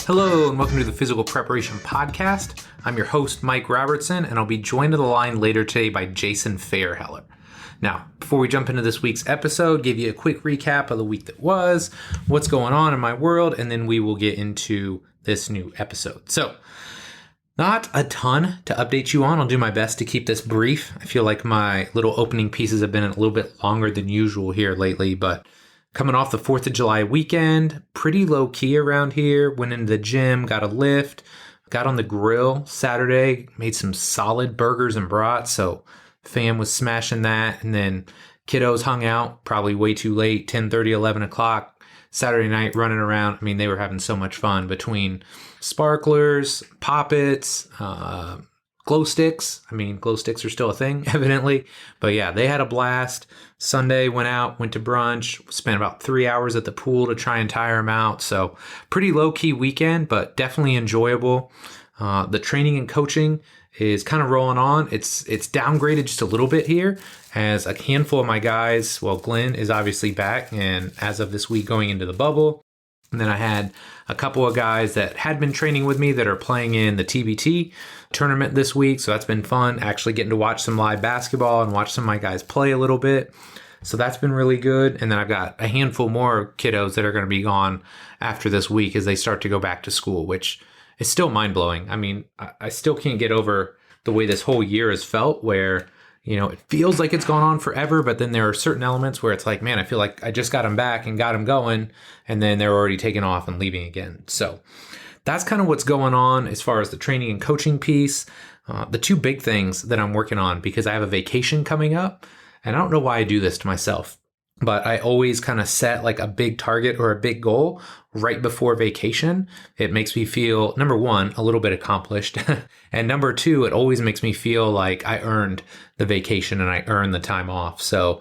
Hello and welcome to the Physical Preparation Podcast. I'm your host, Mike Robertson, and I'll be joined to the line later today by Jason Feairheller. Now, before we jump into this week's episode, give you a quick recap of the week that was, what's going on in my world, and then we will get into this new episode. So, not a ton to update you on. I'll do my best to keep this brief. I feel like my little opening pieces have been a little bit longer than usual here lately, but coming off the 4th of July weekend, pretty low key around here. Went into the gym, got a lift, got on the grill Saturday, made some solid burgers and brats. So fam was smashing that. And then kiddos hung out probably way too late, 10:30, 11 o'clock Saturday night running around. I mean, they were having so much fun between sparklers, poppets, glow sticks. I mean, glow sticks are still a thing, evidently. But yeah, they had a blast. Sunday, went out, went to brunch, spent about 3 hours at the pool to try and tire them out. So pretty low-key weekend, but definitely enjoyable. The training and coaching is kind of rolling on. It's downgraded just a little bit here as a handful of my guys, well, Glenn is obviously back, and as of this week going into the bubble. And then I had a couple of guys that had been training with me that are playing in the TBT tournament this week. So that's been fun, actually getting to watch some live basketball and watch some of my guys play a little bit. So that's been really good. And then I've got a handful more kiddos that are going to be gone after this week as they start to go back to school, which is still mind-blowing. I mean, I still can't get over the way this whole year has felt where, you know, it feels like it's gone on forever, but then there are certain elements where it's like, man, I feel like I just got them back and got them going, and then they're already taking off and leaving again. So that's kind of what's going on as far as the training and coaching piece. The two big things that I'm working on, because I have a vacation coming up, and I don't know why I do this to myself, but I always kind of set like a big target or a big goal right before vacation. It makes me feel, number one, a little bit accomplished. And number two, it always makes me feel like I earned the vacation and I earned the time off. So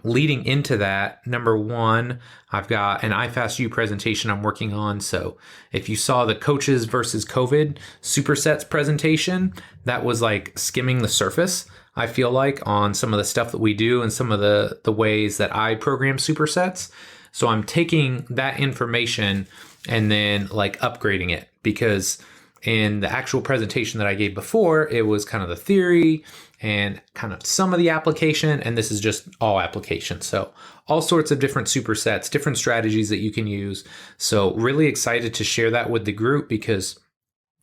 leading into that, number one, I've got an IFAST-U presentation I'm working on. So if you saw the coaches versus COVID supersets presentation, that was like skimming the surface, I feel like, on some of the stuff that we do and some of the ways that I program supersets. So I'm taking that information and then like upgrading it, because in the actual presentation that I gave before, it was kind of the theory and kind of some of the application, and this is just all application. So all sorts of different supersets, different strategies that you can use. So really excited to share that with the group, because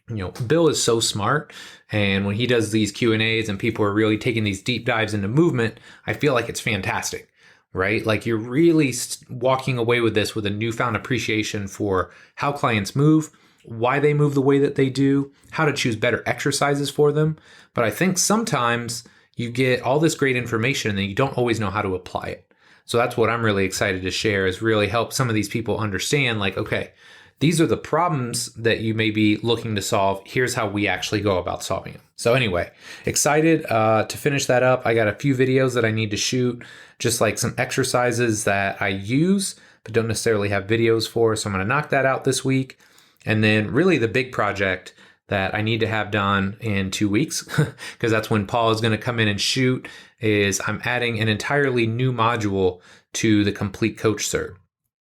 you know, Bill is so smart, and when he does these Q&As and people are really taking these deep dives into movement, I feel like it's fantastic, right? Like you're really walking away with this with a newfound appreciation for how clients move, why they move the way that they do, how to choose better exercises for them. But I think sometimes you get all this great information and then you don't always know how to apply it. So that's what I'm really excited to share, is really help some of these people understand, like, okay, these are the problems that you may be looking to solve. Here's how we actually go about solving them. So anyway, excited to finish that up. I got a few videos that I need to shoot, just like some exercises that I use, but don't necessarily have videos for. So I'm going to knock that out this week. And then really the big project that I need to have done in 2 weeks, because that's when Paul is going to come in and shoot, is I'm adding an entirely new module to the Complete Coach Cert.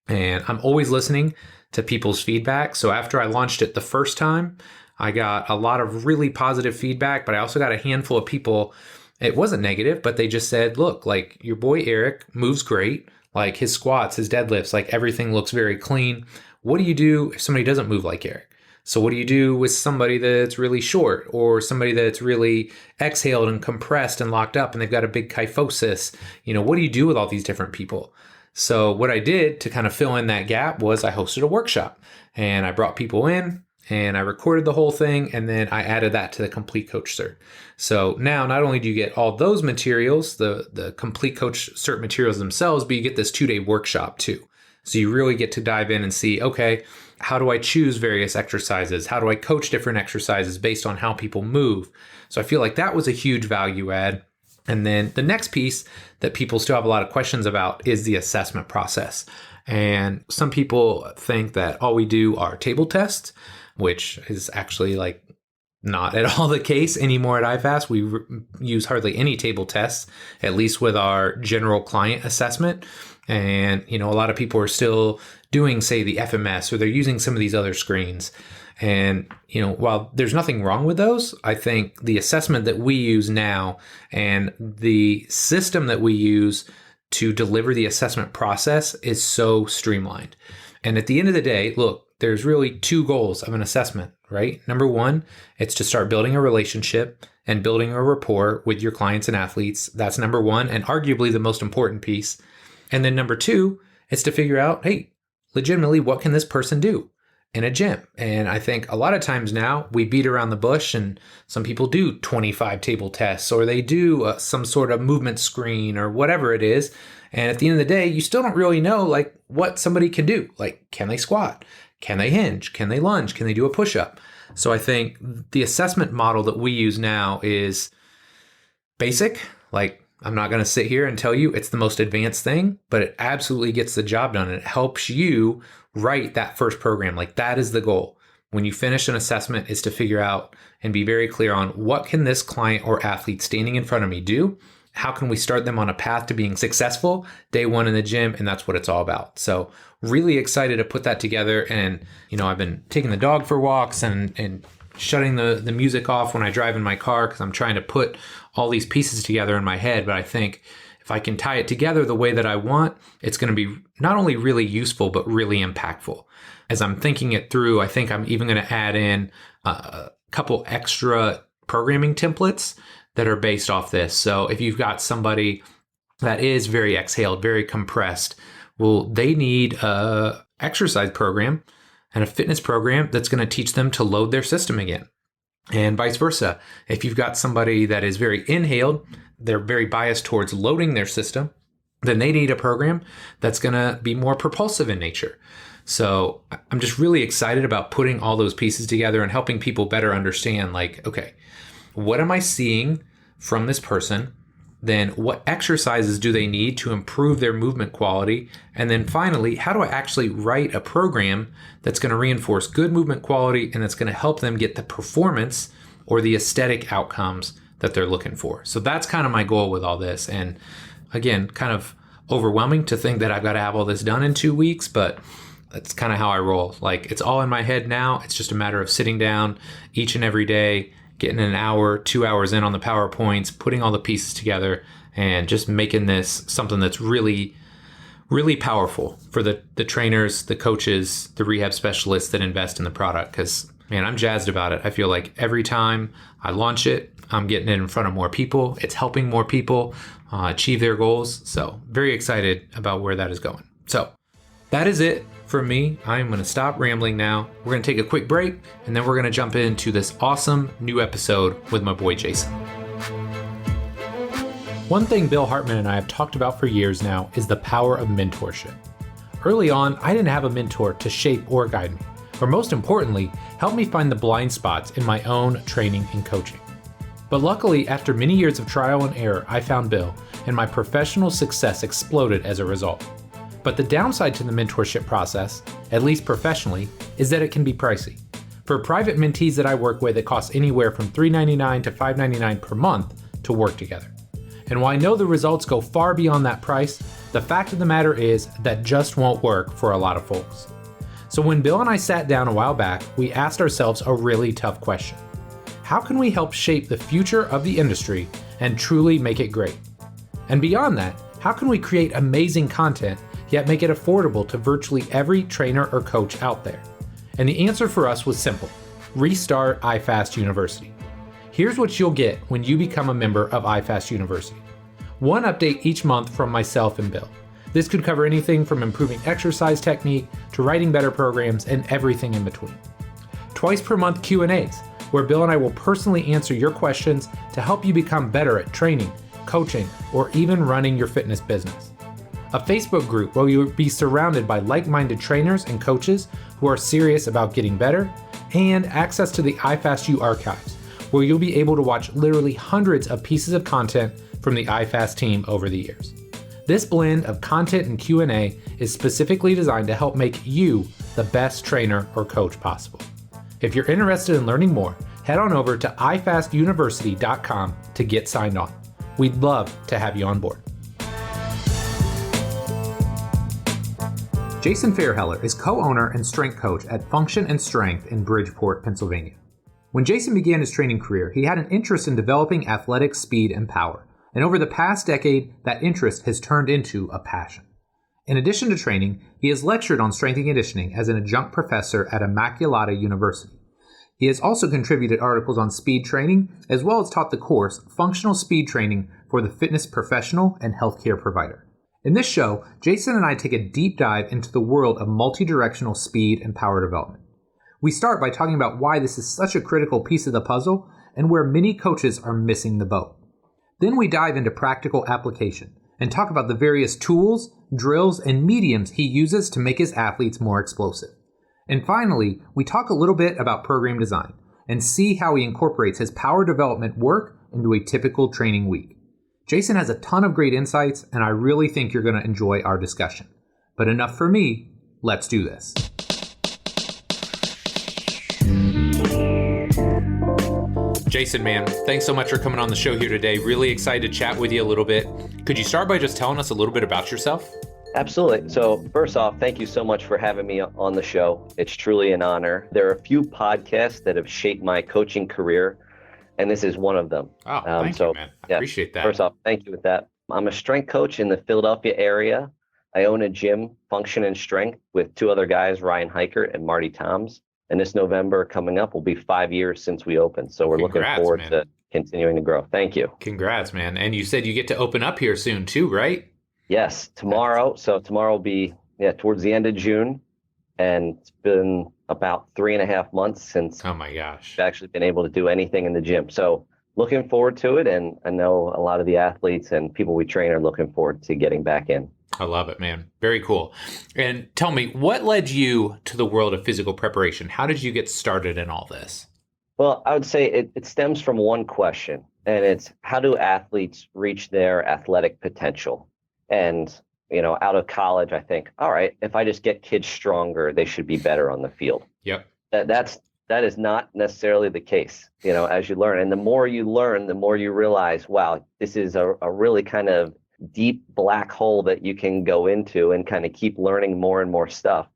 And I'm always listening to people's feedback. So after I launched it the first time, I got a lot of really positive feedback, but I also got a handful of people, it wasn't negative, but they just said, look, like your boy Eric moves great, like his squats, his deadlifts, like everything looks very clean. What do you do if somebody doesn't move like Eric? So what do you do with somebody that's really short, or somebody that's really exhaled and compressed and locked up and they've got a big kyphosis? You know, what do you do with all these different people? So what I did to kind of fill in that gap was I hosted a workshop, and I brought people in and I recorded the whole thing, and then I added that to the Complete Coach Cert. So now not only do you get all those materials, the Complete Coach Cert materials themselves, but you get this 2-day workshop too. So you really get to dive in and see, okay, how do I choose various exercises? How do I coach different exercises based on how people move? So I feel like that was a huge value add. And then the next piece that people still have a lot of questions about is the assessment process. And some people think that all we do are table tests, which is actually like not at all the case anymore at IFAST. We use hardly any table tests, at least with our general client assessment. And, a lot of people are still doing, say, the FMS, or they're using some of these other screens. And, while there's nothing wrong with those, I think the assessment that we use now and the system that we use to deliver the assessment process is so streamlined. And at the end of the day, look, there's really two goals of an assessment, right? Number one, it's to start building a relationship and building a rapport with your clients and athletes. That's number one, and arguably the most important piece. And then number two, it's to figure out, hey, legitimately, what can this person do in a gym? And I think a lot of times now we beat around the bush, and some people do 25 table tests, or they do some sort of movement screen or whatever it is. And at the end of the day, you still don't really know what somebody can do. Can they squat? Can they hinge? Can they lunge? Can they do a push-up? So I think the assessment model that we use now is basic. I'm not going to sit here and tell you it's the most advanced thing, but it absolutely gets the job done. And it helps you write that first program. That is the goal. When you finish an assessment, is to figure out and be very clear on what can this client or athlete standing in front of me do? How can we start them on a path to being successful day one in the gym? And that's what it's all about. So really excited to put that together. And, I've been taking the dog for walks and shutting the music off when I drive in my car, because I'm trying to put all these pieces together in my head. But I think if I can tie it together the way that I want, it's going to be not only really useful, but really impactful. As I'm thinking it through, I think I'm even going to add in a couple extra programming templates that are based off this. So if you've got somebody that is very exhaled, very compressed, well, they need a exercise program and a fitness program that's going to teach them to load their system again. And vice versa. If you've got somebody that is very inhaled, they're very biased towards loading their system, then they need a program that's going to be more propulsive in nature. So I'm just really excited about putting all those pieces together and helping people better understand, okay, what am I seeing from this person? Then what exercises do they need to improve their movement quality? And then finally, how do I actually write a program that's going to reinforce good movement quality and that's going to help them get the performance or the aesthetic outcomes that they're looking for? So that's kind of my goal with all this. And again, kind of overwhelming to think that I've got to have all this done in 2 weeks, but that's kind of how I roll. It's all in my head now. It's just a matter of sitting down each and every day, getting an hour, 2 hours in on the PowerPoints, putting all the pieces together, and just making this something that's really, really powerful for the trainers, the coaches, the rehab specialists that invest in the product. Because, man, I'm jazzed about it. I feel like every time I launch it, I'm getting it in front of more people. It's helping more people achieve their goals. So very excited about where that is going. So that is it for me. I'm going to stop rambling now. We're going to take a quick break, and then we're going to jump into this awesome new episode with my boy Jason. One thing Bill Hartman and I have talked about for years now is the power of mentorship. Early on, I didn't have a mentor to shape or guide me, or most importantly, help me find the blind spots in my own training and coaching. But luckily, after many years of trial and error, I found Bill, and my professional success exploded as a result. But the downside to the mentorship process, at least professionally, is that it can be pricey. For private mentees that I work with, it costs anywhere from $3.99 to $5.99 per month to work together. And while I know the results go far beyond that price, the fact of the matter is that just won't work for a lot of folks. So when Bill and I sat down a while back, we asked ourselves a really tough question. How can we help shape the future of the industry and truly make it great? And beyond that, how can we create amazing content yet make it affordable to virtually every trainer or coach out there? And the answer for us was simple: restart iFast University. Here's what you'll get when you become a member of iFast University. One update each month from myself and Bill. This could cover anything from improving exercise technique to writing better programs and everything in between. Twice per month Q&As, where Bill and I will personally answer your questions to help you become better at training, coaching, or even running your fitness business. A Facebook group where you'll be surrounded by like-minded trainers and coaches who are serious about getting better, and access to the iFastU archives, where you'll be able to watch literally hundreds of pieces of content from the iFast team over the years. This blend of content and Q&A is specifically designed to help make you the best trainer or coach possible. If you're interested in learning more, head on over to ifastuniversity.com to get signed on. We'd love to have you on board. Jason Feairheller is co-owner and strength coach at Function and Strength in Bridgeport, Pennsylvania. When Jason began his training career, he had an interest in developing athletic speed and power, and over the past decade, that interest has turned into a passion. In addition to training, he has lectured on strength and conditioning as an adjunct professor at Immaculata University. He has also contributed articles on speed training, as well as taught the course Functional Speed Training for the Fitness Professional and Healthcare Provider. In this show, Jason and I take a deep dive into the world of multi-directional speed and power development. We start by talking about why this is such a critical piece of the puzzle and where many coaches are missing the boat. Then we dive into practical application and talk about the various tools, drills, and mediums he uses to make his athletes more explosive. And finally, we talk a little bit about program design and see how he incorporates his power development work into a typical training week. Jason has a ton of great insights, and I really think you're going to enjoy our discussion. But enough for me, let's do this. Jason, man, thanks so much for coming on the show here today. Really excited to chat with you a little bit. Could you start by just telling us a little bit about yourself? Absolutely. So first off, thank you so much for having me on the show. It's truly an honor. There are a few podcasts that have shaped my coaching career, and this is one of them. Oh, thank you, man. I appreciate that. First off, thank you with that. I'm a strength coach in the Philadelphia area. I own a gym, Function and Strength, with two other guys, Ryan Hikert and Marty Toms. And this November coming up will be 5 years since we opened. So we're looking forward to continuing to grow. Thank you. Congrats, man. And you said you get to open up here soon too, right? Yes, tomorrow. So tomorrow will be towards the end of June. And it's been about 3.5 months since oh my gosh, I've actually been able to do anything in the gym. So looking forward to it. And I know a lot of the athletes and people we train are looking forward to getting back in. I love it, man. Very cool. And tell me, what led you to the world of physical preparation? How did you get started in all this? Well, I would say it stems from one question, and it's how do athletes reach their athletic potential? And, out of college, I think, all right, if I just get kids stronger, they should be better on the field. Yep. That is not necessarily the case, as you learn. And the more you learn, the more you realize, wow, this is a really kind of deep black hole that you can go into and kind of keep learning more and more stuff.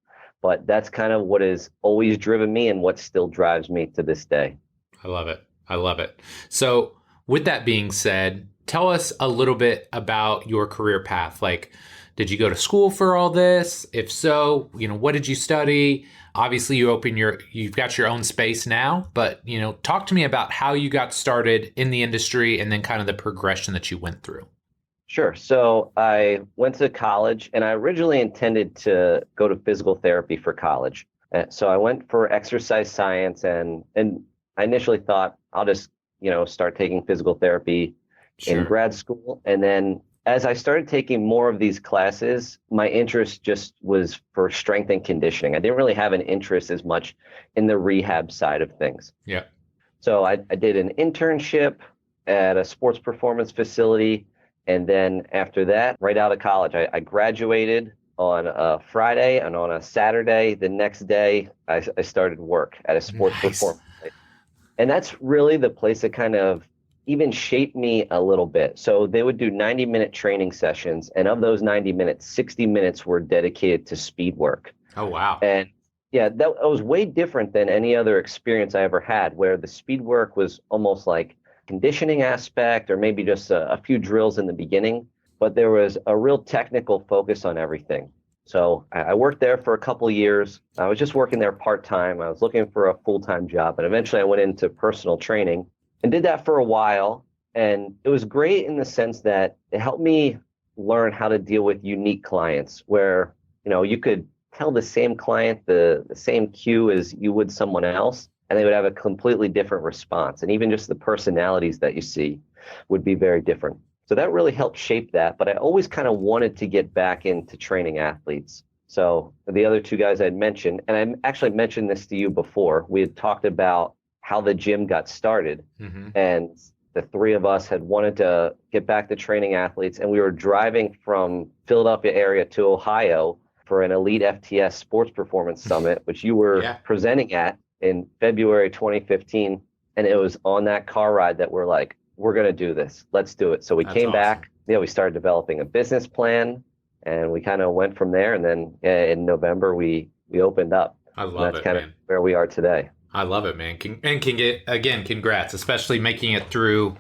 But that's kind of what has always driven me and what still drives me to this day. I love it. I love it. So with that being said, tell us a little bit about your career path. Like, did you go to school for all this? If so, what did you study? Obviously you've got your own space now, but talk to me about how you got started in the industry and then kind of the progression that you went through. Sure. So I went to college and I originally intended to go to physical therapy for college. So I went for exercise science and I initially thought I'll just, start taking physical therapy in grad school. And then as I started taking more of these classes, my interest just was for strength and conditioning. I didn't really have an interest as much in the rehab side of things. Yeah. So I did an internship at a sports performance facility. And then after that, right out of college, I graduated on a Friday, and on a Saturday, the next day, I started work at a sports performance place. And that's really the place that kind of even shaped me a little bit. So they would do 90-minute training sessions, and of those 90 minutes, 60 minutes were dedicated to speed work. Oh, wow. And that was way different than any other experience I ever had, where the speed work was almost like conditioning aspect or maybe just a few drills in the beginning, but there was a real technical focus on everything. So I worked there for a couple of years. I was just working there part-time. I was looking for a full-time job, and eventually I went into personal training and did that for a while. And it was great in the sense that it helped me learn how to deal with unique clients where, you could tell the same client the same cue as you would someone else, and they would have a completely different response. And even just the personalities that you see would be very different. So that really helped shape that. But I always kind of wanted to get back into training athletes. So the other two guys I'd mentioned, and I actually mentioned this to you before, we had talked about how the gym got started. Mm-hmm. And the three of us had wanted to get back to training athletes. And we were driving from Philadelphia area to Ohio for an Elite FTS Sports Performance Summit, which you were presenting at in February 2015. And it was on that car ride that we're like, we're going to do this. Let's do it. So we came back. We started developing a business plan. And we kind of went from there. And then in November, we opened up. I And love that's it, kind of man. where we are today. I love it, man. Can get, again, congrats, especially making it through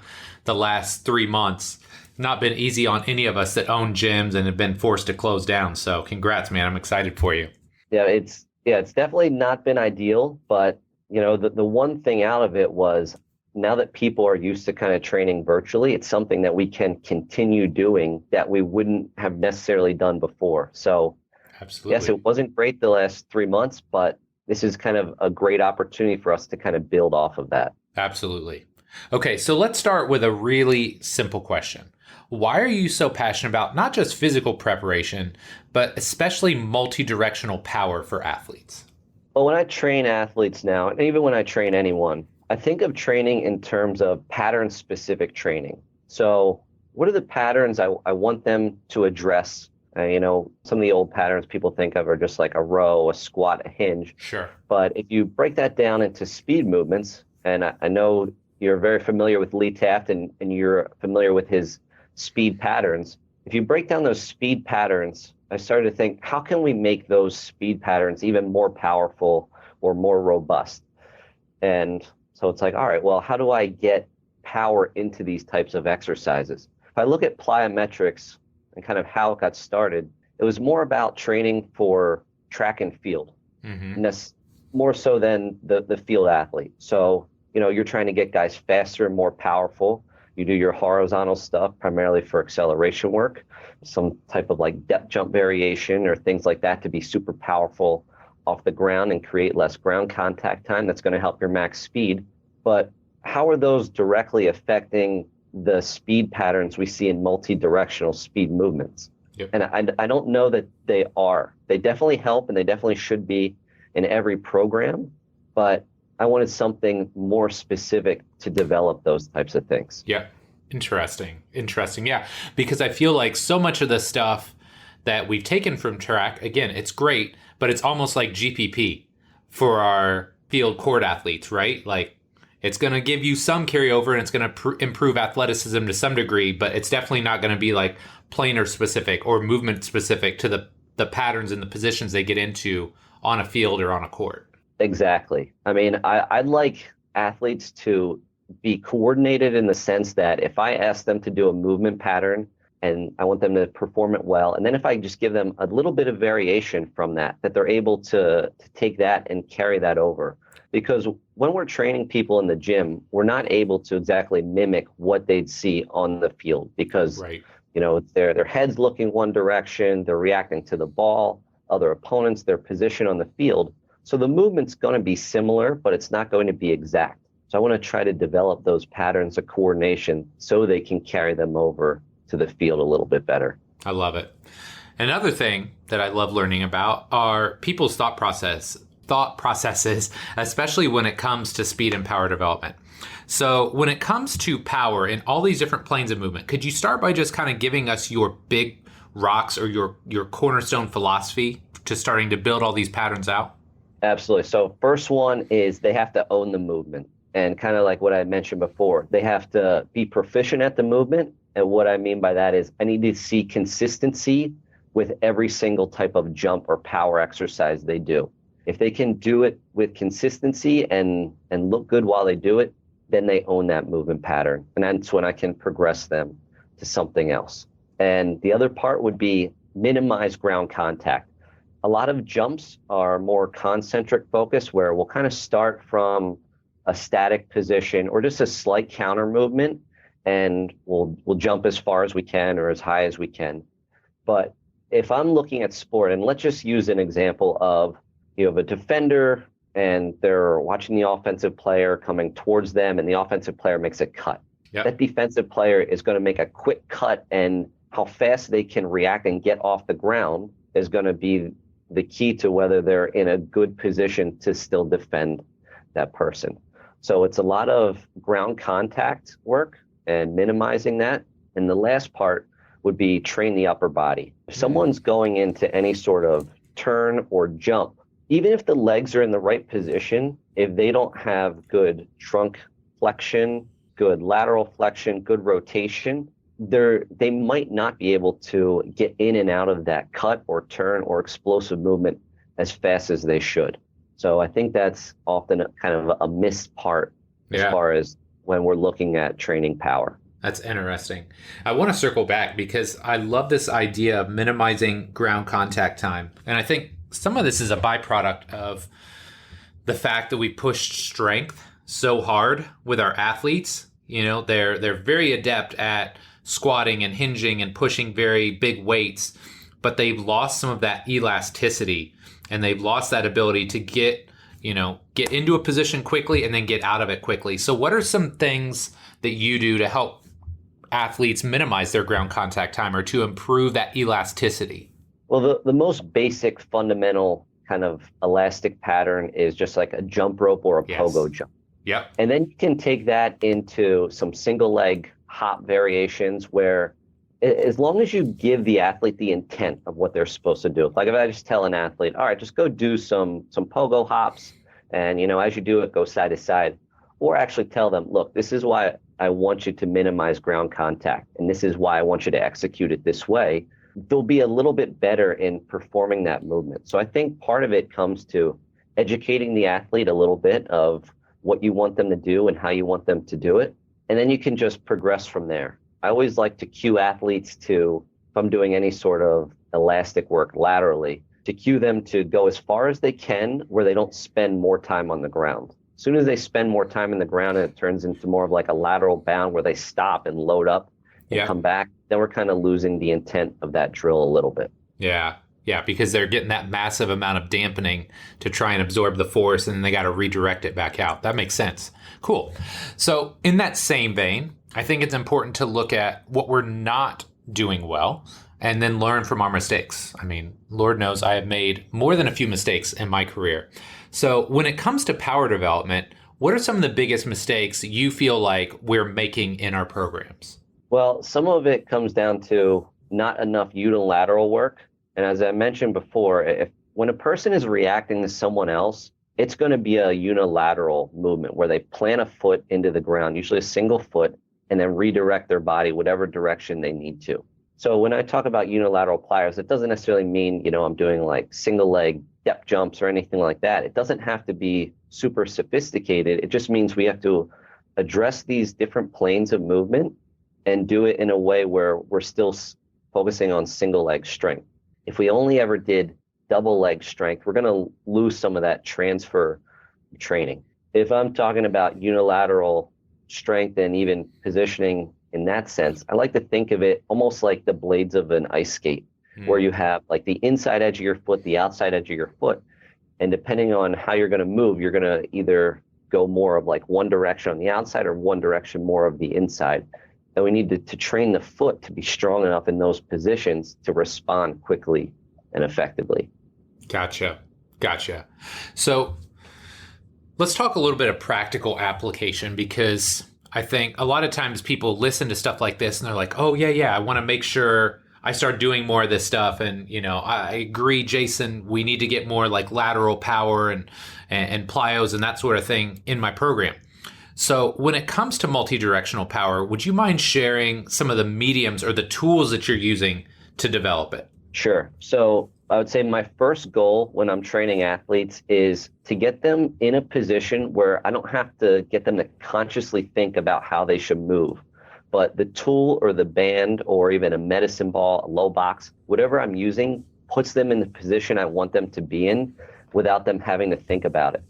the last 3 months. Not been easy on any of us that own gyms and have been forced to close down. So congrats, man. I'm excited for you. It's definitely not been ideal, but the one thing out of it was now that people are used to kind of training virtually, it's something that we can continue doing that we wouldn't have necessarily done before. So yes, Absolutely. it wasn't great the last 3 months, but this is kind of a great opportunity for us to kind of build off of that. Absolutely. Okay, so let's start with a really simple question. Why are you so passionate about not just physical preparation, but especially multi-directional power for athletes? Well, when I train athletes now, and even when I train anyone, I think of training in terms of pattern specific training. So, what are the patterns I want them to address? Some of the old patterns people think of are just like a row, a squat, a hinge. Sure. But if you break that down into speed movements, and I know you're very familiar with Lee Taft and you're familiar with his speed patterns. If you break down those speed patterns, I started to think, how can we make those speed patterns even more powerful or more robust? And so it's like, all right, well, how do I get power into these types of exercises? If I look at plyometrics and kind of how it got started, it was more about training for track and field, Mm-hmm. and that's more so than the field athlete. So, you're trying to get guys faster and more powerful. You do your horizontal stuff primarily for acceleration work, some type of like depth jump variation or things like that to be super powerful off the ground and create less ground contact time. That's going to help your max speed. But how are those directly affecting the speed patterns we see in multi-directional speed movements? Yep. And I don't know that they are. They definitely help and they definitely should be in every program, but I wanted something more specific to develop those types of things. Yeah. Interesting. Interesting. Yeah. Because I feel like so much of the stuff that we've taken from track, again, it's great, but it's almost like GPP for our field court athletes, right? Like it's going to give you some carryover and it's going to improve athleticism to some degree, but it's definitely not going to be like planar specific or movement specific to the patterns and the positions they get into on a field or on a court. Exactly. I mean, I'd like athletes to be coordinated in the sense that if I ask them to do a movement pattern and I want them to perform it well, and then if I just give them a little bit of variation from that, that they're able to take that and carry that over. Because when we're training people in the gym, we're not able to exactly mimic what they'd see on the field because, Right. their head's looking one direction, they're reacting to the ball, other opponents, their position on the field. So the movement's going to be similar, but it's not going to be exact. So I want to try to develop those patterns of coordination so they can carry them over to the field a little bit better. I love it. Another thing that I love learning about are people's thought processes, especially when it comes to speed and power development. So when it comes to power in all these different planes of movement, could you start by just kind of giving us your big rocks or your cornerstone philosophy to starting to build all these patterns out? Absolutely. So first one is they have to own the movement. And kind of like what I mentioned before, they have to be proficient at the movement. And what I mean by that is I need to see consistency with every single type of jump or power exercise they do. If they can do it with consistency and look good while they do it, then they own that movement pattern. And that's when I can progress them to something else. And the other part would be minimize ground contact. A lot of jumps are more concentric focus where we'll kind of start from a static position or just a slight counter movement and we'll jump as far as we can or as high as we can. But if I'm looking at sport, and let's just use an example of you have a defender and they're watching the offensive player coming towards them and the offensive player makes a cut. Yep. That defensive player is going to make a quick cut and how fast they can react and get off the ground is going to be the key to whether they're in a good position to still defend that person. So it's a lot of ground contact work and minimizing that. And the last part would be train the upper body. If someone's going into any sort of turn or jump, even if the legs are in the right position, if they don't have good trunk flexion, good lateral flexion, good rotation, they might not be able to get in and out of that cut or turn or explosive movement as fast as they should. So I think that's often kind of a missed part as Yeah. far as when we're looking at training power. That's interesting. I want to circle back because I love this idea of minimizing ground contact time. And I think some of this is a byproduct of the fact that we pushed strength so hard with our athletes. You know, they're very adept at squatting and hinging and pushing very big weights, but they've lost some of that elasticity and they've lost that ability to get into a position quickly and then get out of it quickly. So what are some things that you do to help athletes minimize their ground contact time or to improve that elasticity? Well, the most basic fundamental kind of elastic pattern is just like a jump rope or a pogo jump. Yep. And then you can take that into some single leg hop variations where as long as you give the athlete the intent of what they're supposed to do. Like if I just tell an athlete, all right, just go do some pogo hops and, as you do it, go side to side, or actually tell them, look, this is why I want you to minimize ground contact. And this is why I want you to execute it this way. They'll be a little bit better in performing that movement. So I think part of it comes to educating the athlete a little bit of what you want them to do and how you want them to do it. And then you can just progress from there. I always like to cue athletes to, if I'm doing any sort of elastic work laterally, to cue them to go as far as they can where they don't spend more time on the ground. As soon as they spend more time in the ground and it turns into more of like a lateral bound where they stop and load up and come back, then we're kind of losing the intent of that drill a little bit. Yeah. Yeah, because they're getting that massive amount of dampening to try and absorb the force, and then they got to redirect it back out. That makes sense. Cool. So in that same vein, I think it's important to look at what we're not doing well and then learn from our mistakes. I mean, Lord knows I have made more than a few mistakes in my career. So when it comes to power development, what are some of the biggest mistakes you feel like we're making in our programs? Well, some of it comes down to not enough unilateral work. And as I mentioned before, when a person is reacting to someone else, it's going to be a unilateral movement where they plant a foot into the ground, usually a single foot, and then redirect their body whatever direction they need to. So when I talk about unilateral pliers, it doesn't necessarily mean, I'm doing like single leg step jumps or anything like that. It doesn't have to be super sophisticated. It just means we have to address these different planes of movement and do it in a way where we're still focusing on single leg strength. If we only ever did double leg strength, we're going to lose some of that transfer training. If I'm talking about unilateral strength and even positioning in that sense, I like to think of it almost like the blades of an ice skate, where you have like the inside edge of your foot, the outside edge of your foot. And depending on how you're going to move, you're going to either go more of like one direction on the outside or one direction more of the inside. And we need to train the foot to be strong enough in those positions to respond quickly and effectively. Gotcha. So let's talk a little bit of practical application, because I think a lot of times people listen to stuff like this and they're like, oh, yeah, I want to make sure I start doing more of this stuff. And, I agree, Jason, we need to get more like lateral power and plyos and that sort of thing in my program. So when it comes to multi-directional power, would you mind sharing some of the mediums or the tools that you're using to develop it? Sure. So I would say my first goal when I'm training athletes is to get them in a position where I don't have to get them to consciously think about how they should move. But the tool or the band or even a medicine ball, a low box, whatever I'm using puts them in the position I want them to be in without them having to think about it.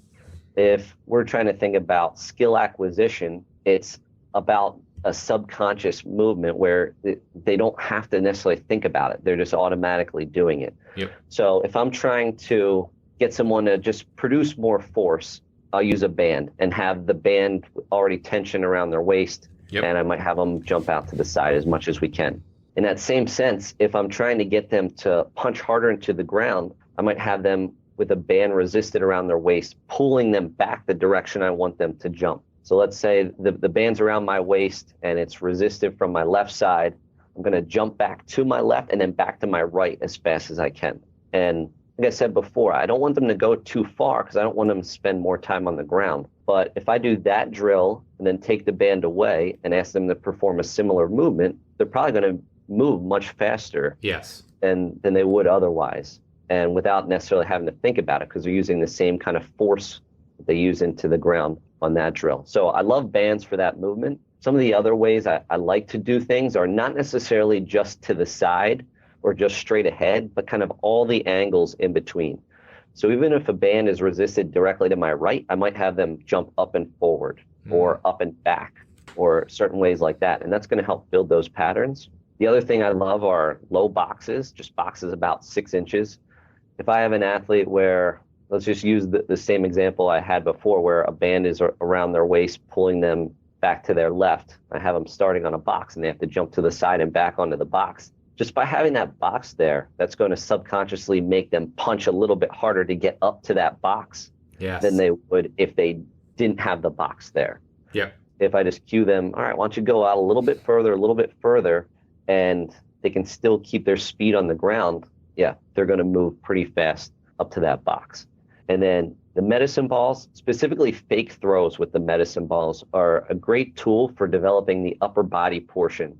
If we're trying to think about skill acquisition, it's about a subconscious movement where they don't have to necessarily think about it. They're just automatically doing it. Yep. So if I'm trying to get someone to just produce more force, I'll use a band and have the band already tensioned around their waist. Yep. And I might have them jump out to the side as much as we can. In that same sense, if I'm trying to get them to punch harder into the ground, I might have them with a band resisted around their waist, pulling them back the direction I want them to jump. So let's say the band's around my waist and it's resisted from my left side. I'm going to jump back to my left and then back to my right as fast as I can. And like I said before, I don't want them to go too far because I don't want them to spend more time on the ground. But if I do that drill and then take the band away and ask them to perform a similar movement, they're probably going to move much faster Yes. than they would otherwise, and without necessarily having to think about it because they're using the same kind of force that they use into the ground on that drill. So I love bands for that movement. Some of the other ways I like to do things are not necessarily just to the side or just straight ahead, but kind of all the angles in between. So even if a band is resisted directly to my right, I might have them jump up and forward or up and back or certain ways like that. And that's going to help build those patterns. The other thing I love are low boxes, just boxes about 6 inches. If I have an athlete where, let's just use the same example I had before, where a band is around their waist, pulling them back to their left. I have them starting on a box and they have to jump to the side and back onto the box. Just by having that box there, that's going to subconsciously make them punch a little bit harder to get up to that box than they would if they didn't have the box there. Yep. If I just cue them, all right, why don't you go out a little bit further, and they can still keep their speed on the ground, yeah, they're going to move pretty fast up to that box. And then the medicine balls, specifically fake throws with the medicine balls, are a great tool for developing the upper body portion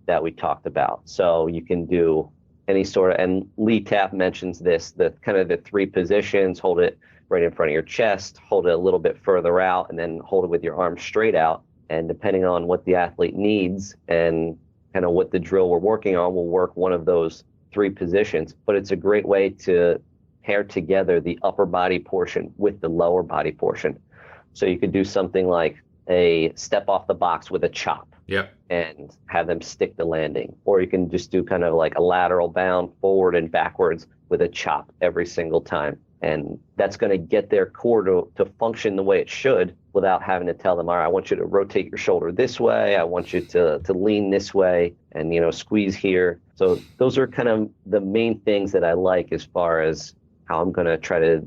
that we talked about. So you can do any sort of, and Lee Tapp mentions this, the kind of the 3 positions: hold it right in front of your chest, hold it a little bit further out, and then hold it with your arms straight out. And depending on what the athlete needs and kind of what the drill we're working on, we'll work one of those 3 positions. But it's a great way to pair together the upper body portion with the lower body portion. So you could do something like a step off the box with a chop. Yep. And have them stick the landing. Or you can just do kind of like a lateral bound forward and backwards with a chop every single time. And that's going to get their core to function the way it should without having to tell them, all right, I want you to rotate your shoulder this way. I want you to lean this way and, squeeze here. So those are kind of the main things that I like as far as how I'm going to try to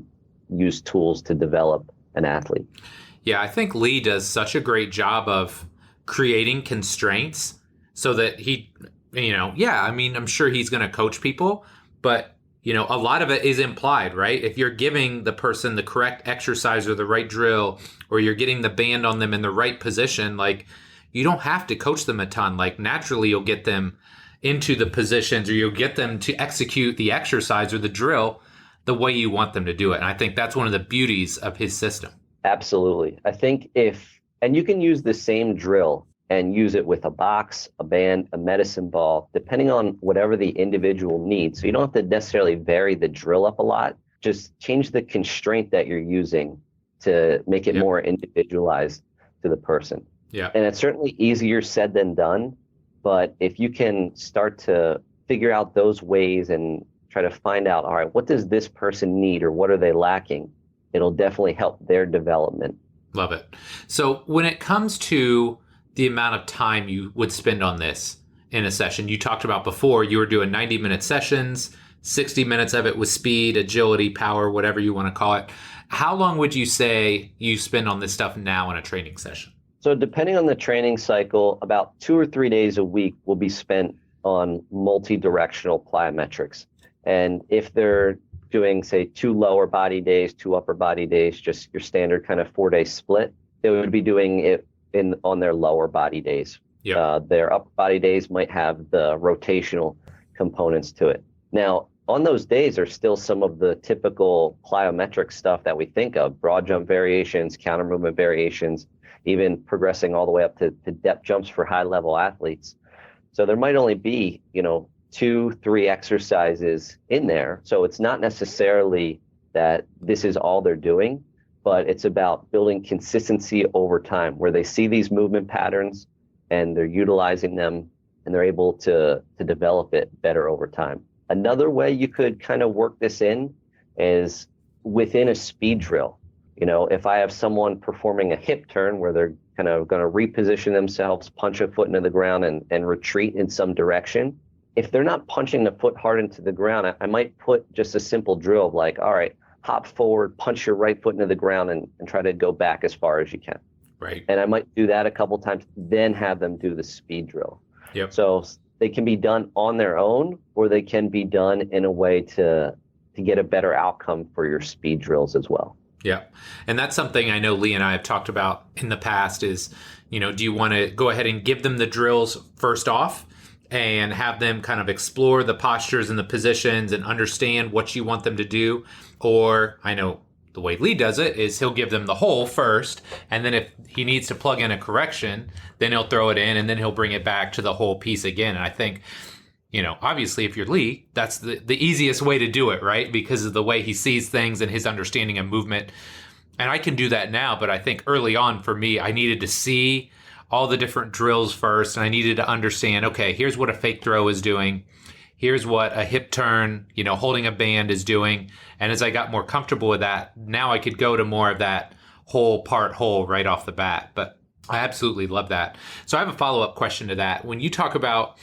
use tools to develop an athlete. Yeah, I think Lee does such a great job of creating constraints so that he, I'm sure he's going to coach people, but, a lot of it is implied, right? If you're giving the person the correct exercise or the right drill, or you're getting the band on them in the right position, like, you don't have to coach them a ton. Like, naturally, you'll get them into the positions, or you'll get them to execute the exercise or the drill the way you want them to do it. And I think that's one of the beauties of his system. Absolutely. I think and you can use the same drill and use it with a box, a band, a medicine ball, depending on whatever the individual needs. So you don't have to necessarily vary the drill up a lot. Just change the constraint that you're using to make it more individualized to the person. Yeah. And it's certainly easier said than done. But if you can start to figure out those ways and try to find out, all right, what does this person need or what are they lacking? It'll definitely help their development. Love it. So when it comes to the amount of time you would spend on this in a session, you talked about before, you were doing 90-minute sessions, 60 minutes of it with speed, agility, power, whatever you want to call it. How long would you say you spend on this stuff now in a training session? So depending on the training cycle, about 2 or 3 days a week will be spent on multi-directional plyometrics. And if they're doing, say, 2 lower body days, 2 upper body days, just your standard kind of 4-day split, they would be doing it on their lower body days. Yep. Their upper body days might have the rotational components to it. Now, on those days are still some of the typical plyometric stuff that we think of: broad jump variations, counter movement variations, even progressing all the way up to depth jumps for high level athletes. So there might only be, 2-3 exercises in there. So it's not necessarily that this is all they're doing, but it's about building consistency over time where they see these movement patterns and they're utilizing them and they're able to develop it better over time. Another way you could kind of work this in is within a speed drill. If I have someone performing a hip turn where they're kind of going to reposition themselves, punch a foot into the ground and retreat in some direction, if they're not punching the foot hard into the ground, I might put just a simple drill of like, all right, hop forward, punch your right foot into the ground and try to go back as far as you can. Right. And I might do that a couple times, then have them do the speed drill. Yep. So they can be done on their own, or they can be done in a way to get a better outcome for your speed drills as well. Yeah. And that's something I know Lee and I have talked about in the past is, do you want to go ahead and give them the drills first off and have them kind of explore the postures and the positions and understand what you want them to do. Or I know the way Lee does it is he'll give them the whole first, and then if he needs to plug in a correction, then he'll throw it in, and then he'll bring it back to the whole piece again. And I think, obviously if you're Lee, that's the easiest way to do it, right? Because of the way he sees things and his understanding of movement. And I can do that now, but I think early on for me, I needed to see all the different drills first, and I needed to understand, okay, here's what a fake throw is doing. Here's what a hip turn, holding a band is doing. And as I got more comfortable with that, now I could go to more of that whole right off the bat. But I absolutely love that. So I have a follow-up question to that. When you talk about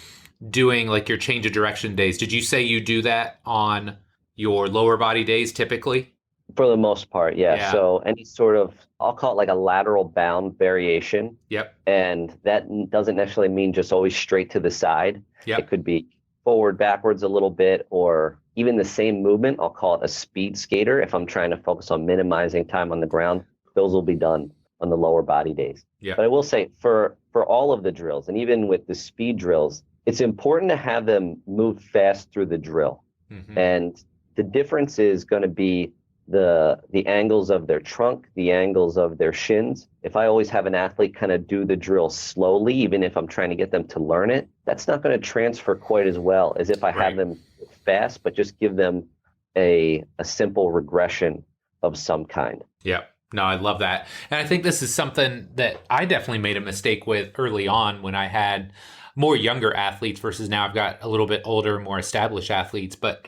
doing like your change of direction days, did you say you do that on your lower body days typically? For the most part, yeah. So any sort of, I'll call it like a lateral bound variation. Yep. And that doesn't necessarily mean just always straight to the side. Yep. It could be forward, backwards a little bit, or even the same movement. I'll call it a speed skater. If I'm trying to focus on minimizing time on the ground, those will be done on the lower body days. Yeah. But I will say for all of the drills, and even with the speed drills, it's important to have them move fast through the drill. Mm-hmm. And the difference is going to be the angles of their trunk, the angles of their shins. If I always have an athlete kind of do the drill slowly, even if I'm trying to get them to learn it, that's not going to transfer quite as well as if I have them fast, but just give them a simple regression of some kind. Yeah. No, I love that. And I think this is something that I definitely made a mistake with early on when I had more younger athletes versus now I've got a little bit older, more established athletes. But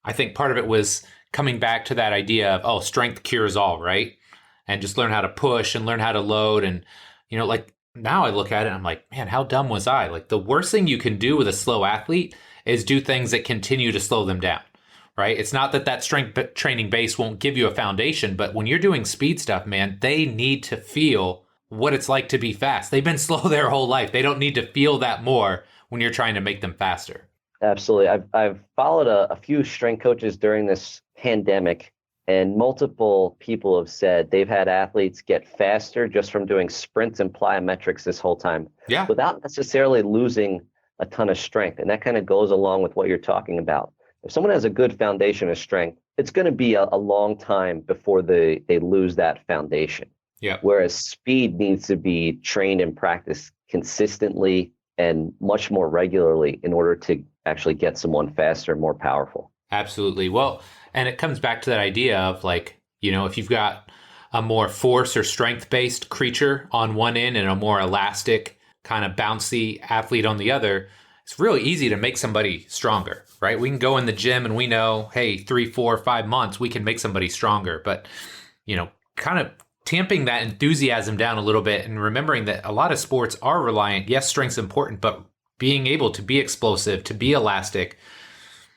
I think part of it was coming back to that idea of, strength cures all, right? And just learn how to push and learn how to load. And, like now I look at it and I'm like, man, how dumb was I? Like the worst thing you can do with a slow athlete is do things that continue to slow them down, right? It's not that strength training base won't give you a foundation, but when you're doing speed stuff, man, they need to feel what it's like to be fast. They've been slow their whole life. They don't need to feel that more when you're trying to make them faster. Absolutely. I've followed a few strength coaches during this pandemic, and multiple people have said they've had athletes get faster just from doing sprints and plyometrics this whole time without necessarily losing a ton of strength. And that kind of goes along with what you're talking about. If someone has a good foundation of strength, it's going to be a long time before they lose that foundation. Yeah. Whereas speed needs to be trained and practiced consistently and much more regularly in order to actually get someone faster and more powerful. Absolutely. Well, and it comes back to that idea of like, if you've got a more force or strength based creature on one end and a more elastic kind of bouncy athlete on the other, it's really easy to make somebody stronger, right? We can go in the gym and we know, hey, 3, 4, 5 months, we can make somebody stronger. But, kind of tamping that enthusiasm down a little bit and remembering that a lot of sports are reliant. Yes, strength's important, but being able to be explosive, to be elastic,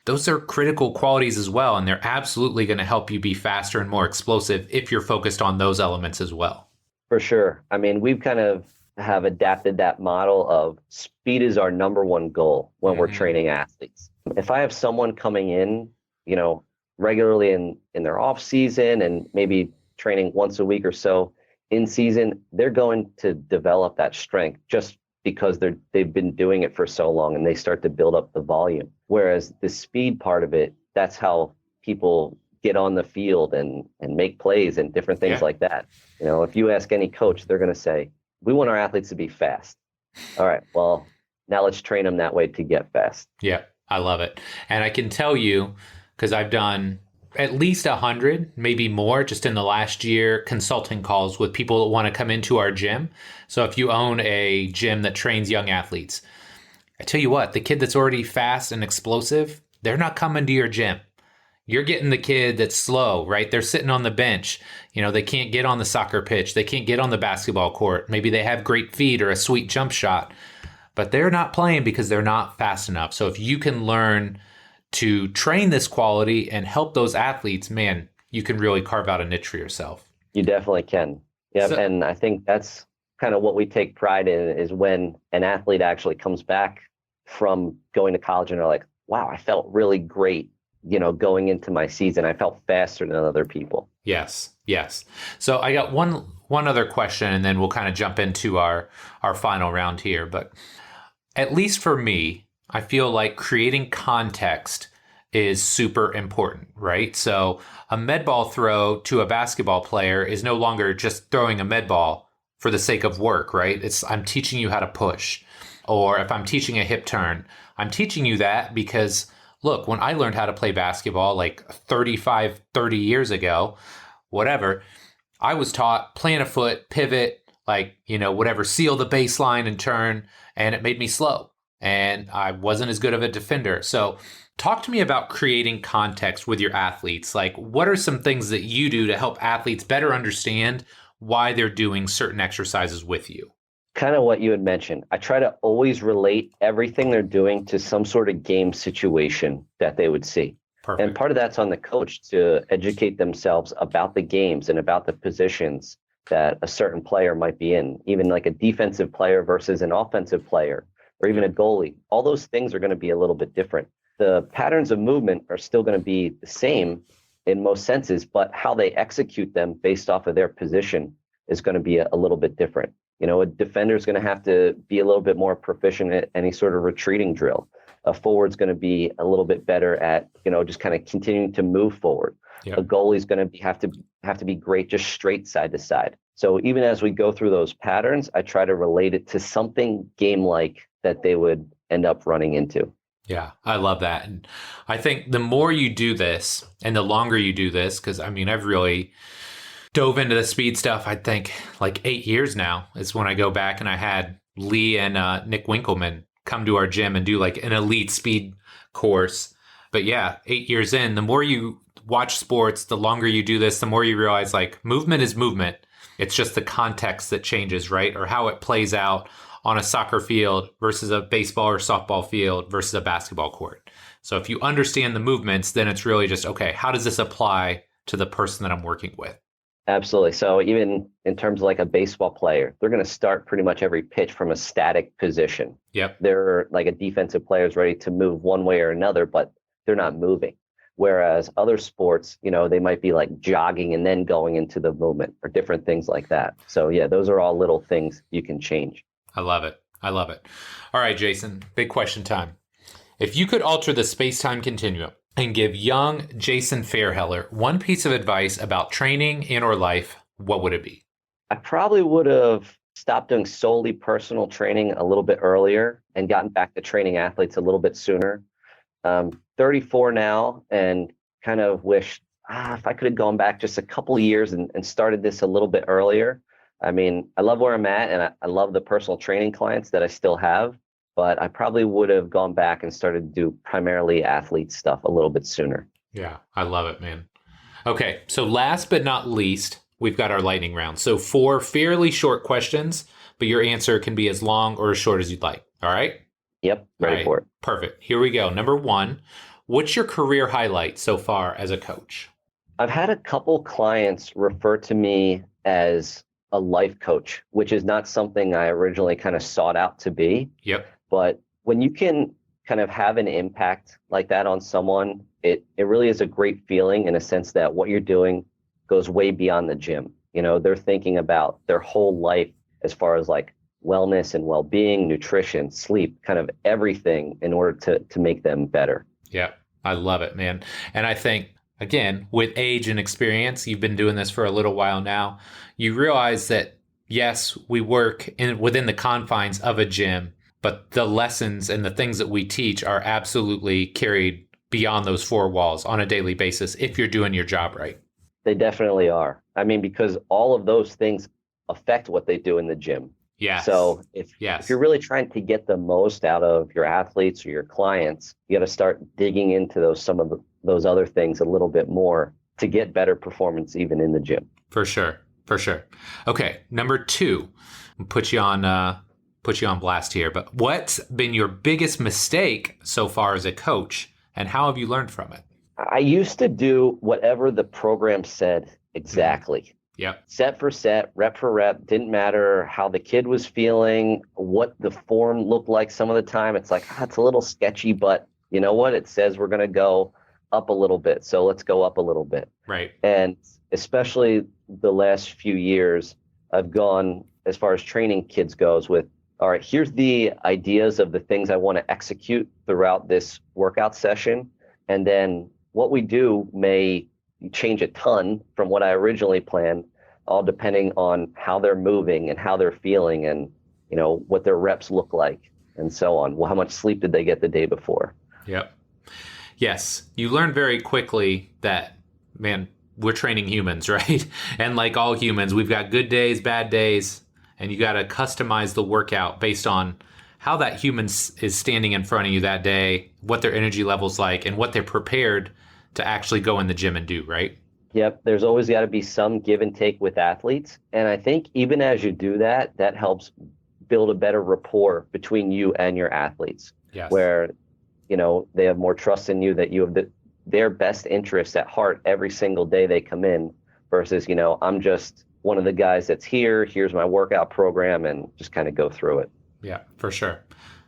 those are critical qualities as well. And they're absolutely going to help you be faster and more explosive if you're focused on those elements as well. For sure. I mean, we've kind of have adapted that model of speed is our number one goal when we're training athletes. If I have someone coming in, regularly in their off season and maybe training once a week or so in season, they're going to develop that strength just because they've been doing it for so long and they start to build up the volume. Whereas the speed part of it, that's how people get on the field and make plays and different things like that. If you ask any coach, they're going to say, we want our athletes to be fast. All right, well, now let's train them that way to get fast. Yeah, I love it. And I can tell you, because I've done at least 100, maybe more, just in the last year, consulting calls with people that want to come into our gym. So if you own a gym that trains young athletes, I tell you what, the kid that's already fast and explosive, they're not coming to your gym. You're getting the kid that's slow, right? They're sitting on the bench. They can't get on the soccer pitch. They can't get on the basketball court. Maybe they have great feet or a sweet jump shot, but they're not playing because they're not fast enough. So if you can learn to train this quality and help those athletes, man, you can really carve out a niche for yourself. You definitely can. Yeah. And I think that's kind of what we take pride in is when an athlete actually comes back from going to college and they're like, wow, I felt really great, going into my season. I felt faster than other people. Yes. So I got one other question and then we'll kind of jump into our final round here. But at least for me, I feel like creating context is super important, right? So a med ball throw to a basketball player is no longer just throwing a med ball for the sake of work, right? It's I'm teaching you how to push. Or if I'm teaching a hip turn, I'm teaching you that because look, when I learned how to play basketball like 35, 30 years ago, whatever, I was taught plant a foot, pivot, like, whatever, seal the baseline and turn, and it made me slow. And I wasn't as good of a defender. So talk to me about creating context with your athletes. Like, what are some things that you do to help athletes better understand why they're doing certain exercises with you? Kind of what you had mentioned. I try to always relate everything they're doing to some sort of game situation that they would see. And Perfect. part of that's on the coach to educate themselves about the games and about the positions that a certain player might be in, even like a defensive player versus an offensive player, or even a goalie. All those things are going to be a little bit different. The patterns of movement are still going to be the same in most senses, but how they execute them based off of their position is going to be a little bit different. A defender is going to have to be a little bit more proficient at any sort of retreating drill. A forward's going to be a little bit better at, just kind of continuing to move forward. Yep. A goalie's going to have to be great just straight side to side. So even as we go through those patterns, I try to relate it to something game-like that they would end up running into. Yeah, I love that. And I think the more you do this and the longer you do this, because I've really dove into the speed stuff, I think like 8 years now is when I go back and I had Lee and Nick Winkleman come to our gym and do like an elite speed course. But yeah, 8 years in, the more you watch sports, the longer you do this, the more you realize like movement is movement. It's just the context that changes, right? Or how it plays out on a soccer field versus a baseball or softball field versus a basketball court. So if you understand the movements, then it's really just, okay, how does this apply to the person that I'm working with? Absolutely. So even in terms of like a baseball player, they're going to start pretty much every pitch from a static position. Yep. They're like a defensive player is ready to move one way or another, but they're not moving. Whereas other sports, they might be like jogging and then going into the movement or different things like that. So yeah, those are all little things you can change. I love it. I love it. All right, Jason, big question time. If you could alter the space-time continuum and give young Jason Feairheller one piece of advice about training and or life, what would it be? I probably would have stopped doing solely personal training a little bit earlier and gotten back to training athletes a little bit sooner. 34 now and kind of wish if I could have gone back just a couple of years and started this a little bit earlier. I love where I'm at and I love the personal training clients that I still have, but I probably would have gone back and started to do primarily athlete stuff a little bit sooner. Yeah, I love it, man. Okay, so last but not least, we've got our lightning round. So 4 fairly short questions, but your answer can be as long or as short as you'd like. All right? Yep, ready for it. Perfect. Here we go. Number 1, what's your career highlight so far as a coach? I've had a couple clients refer to me as a life coach, which is not something I originally kind of sought out to be. Yep. But when you can kind of have an impact like that on someone, it really is a great feeling in a sense that what you're doing goes way beyond the gym. They're thinking about their whole life as far as like wellness and well-being, nutrition, sleep, kind of everything in order to make them better. Yeah, I love it, man. And I think, again, with age and experience, you've been doing this for a little while now, you realize that, yes, we work within the confines of a gym, but the lessons and the things that we teach are absolutely carried beyond those 4 walls on a daily basis if you're doing your job right. They definitely are. Because all of those things affect what they do in the gym. Yes. So if you're really trying to get the most out of your athletes or your clients, you got to start digging into some of those other things a little bit more to get better performance even in the gym. For sure. Okay, number 2, I'll put you on blast here, but what's been your biggest mistake so far as a coach, and how have you learned from it? I used to do whatever the program said exactly. Yep. Set for set, rep for rep, didn't matter how the kid was feeling, what the form looked like some of the time. It's like, it's a little sketchy, but you know what? It says we're going to go up a little bit, so let's go up a little bit. Right. And especially the last few years, I've gone as far as training kids goes with all right, here's the ideas of the things I want to execute throughout this workout session. And then what we do may change a ton from what I originally planned, all depending on how they're moving and how they're feeling and, what their reps look like and so on. Well, how much sleep did they get the day before? Yep. Yes. You learn very quickly that, man, we're training humans, right? And like all humans, we've got good days, bad days, and you got to customize the workout based on how that human is standing in front of you that day, what their energy level's like, and what they're prepared to actually go in the gym and do, right? Yep. There's always got to be some give and take with athletes. And I think even as you do that, that helps build a better rapport between you and your athletes. Yes. Where, they have more trust in you, that you have their best interests at heart every single day they come in versus, I'm just one of the guys that's here. Here's my workout program and just kind of go through it. Yeah, for sure.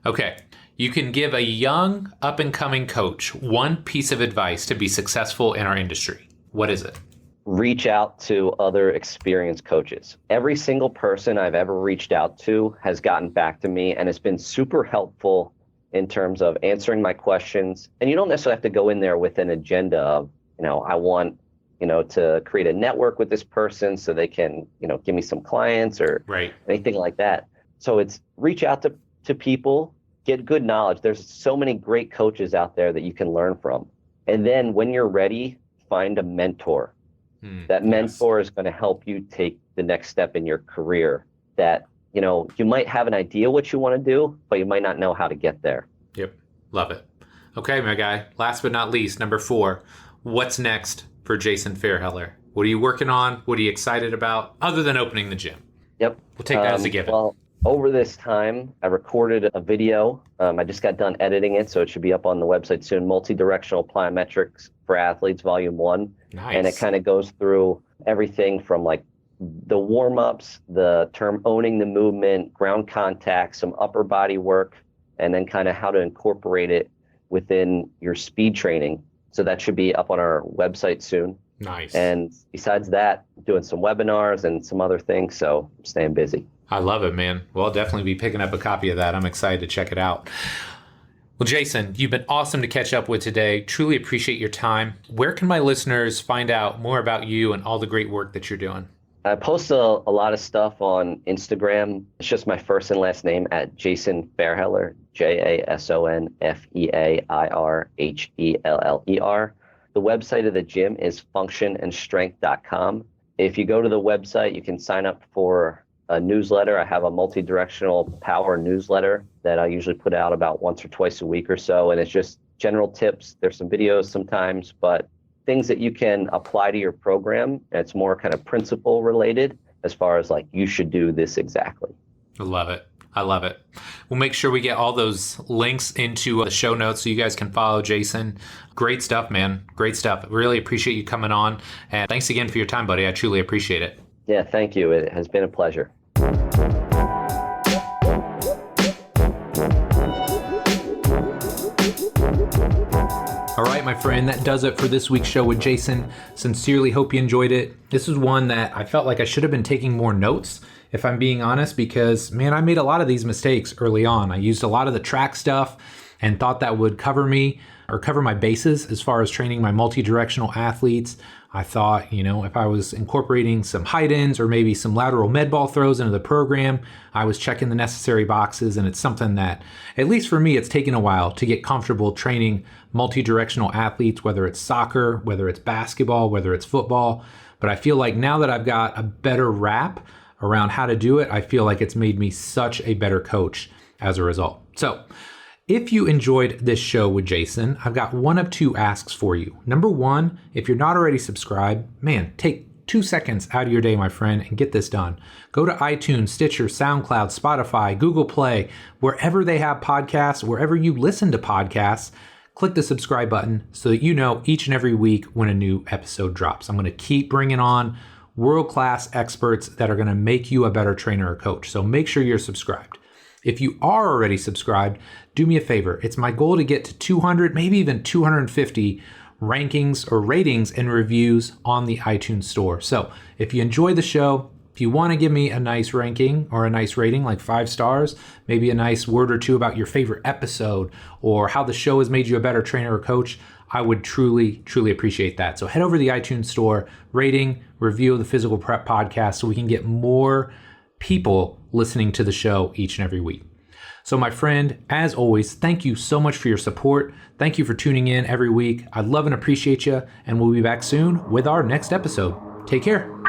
Okay. You can give a young up and coming coach one piece of advice to be successful in our industry. What is it? Reach out to other experienced coaches. Every single person I've ever reached out to has gotten back to me and it's been super helpful in terms of answering my questions. And you don't necessarily have to go in there with an agenda of, I want, to create a network with this person so they can, give me some clients or anything like that. So it's reach out to people, get good knowledge. There's so many great coaches out there that you can learn from. And then when you're ready, find a mentor. That mentor is going to help you take the next step in your career that, you might have an idea what you want to do, but you might not know how to get there. Yep. Love it. Okay, my guy. Last but not least, number 4, what's next for Jason Feairheller? What are you working on? What are you excited about other than opening the gym? Yep. We'll take that as a given. Well, over this time, I recorded a video. I just got done editing it, so it should be up on the website soon. Multi-Directional Plyometrics for Athletes, Volume 1. Nice. And it kind of goes through everything from like the warm-ups, the term owning the movement, ground contact, some upper body work, and then kind of how to incorporate it within your speed training. So that should be up on our website soon. Nice. And besides that, doing some webinars and some other things, so I'm staying busy. I love it, man. Well, I'll definitely be picking up a copy of that. I'm excited to check it out. Well, Jason, you've been awesome to catch up with today. Truly appreciate your time. Where can my listeners find out more about you and all the great work that you're doing? I post a lot of stuff on Instagram. It's just my first and last name at Jason Feairheller, JasonFeirheller. The website of the gym is functionandstrength.com. If you go to the website, you can sign up for a newsletter. I have a multi-directional power newsletter that I usually put out about once or twice a week or so. And it's just general tips. There's some videos sometimes, but things that you can apply to your program. It's more kind of principle related as far as like, you should do this exactly. I love it. I love it. We'll make sure we get all those links into the show notes so you guys can follow Jason. Great stuff, man. Great stuff. Really appreciate you coming on. And thanks again for your time, buddy. I truly appreciate it. Yeah, thank you. It has been a pleasure. All right, my friend, that does it for this week's show with Jason. Sincerely hope you enjoyed it. This is one that I felt like I should have been taking more notes, if I'm being honest, because, man, I made a lot of these mistakes early on. I used a lot of the track stuff and thought that would cover me or cover my bases as far as training my multi-directional athletes. I thought, if I was incorporating some height ins or maybe some lateral med ball throws into the program, I was checking the necessary boxes. And it's something that, at least for me, it's taken a while to get comfortable training multi-directional athletes, whether it's soccer, whether it's basketball, whether it's football. But I feel like now that I've got a better wrap around how to do it, I feel like it's made me such a better coach as a result. So if you enjoyed this show with Jason, I've got one of 2 asks for you. Number 1, if you're not already subscribed, man, take 2 seconds out of your day, my friend, and get this done. Go to iTunes, Stitcher, SoundCloud, Spotify, Google Play, wherever they have podcasts, wherever you listen to podcasts, click the subscribe button so that you know each and every week when a new episode drops. I'm going to keep bringing on world-class experts that are going to make you a better trainer or coach. So make sure you're subscribed. If you are already subscribed, do me a favor. It's my goal to get to 200, maybe even 250 rankings or ratings and reviews on the iTunes store. So if you enjoy the show, if you want to give me a nice ranking or a nice rating, like 5 stars, maybe a nice word or two about your favorite episode or how the show has made you a better trainer or coach, I would truly, truly appreciate that. So head over to the iTunes store, rating, review of the Physical Prep Podcast so we can get more people listening to the show each and every week. So my friend, as always, thank you so much for your support. Thank you for tuning in every week. I love and appreciate you, and we'll be back soon with our next episode. Take care.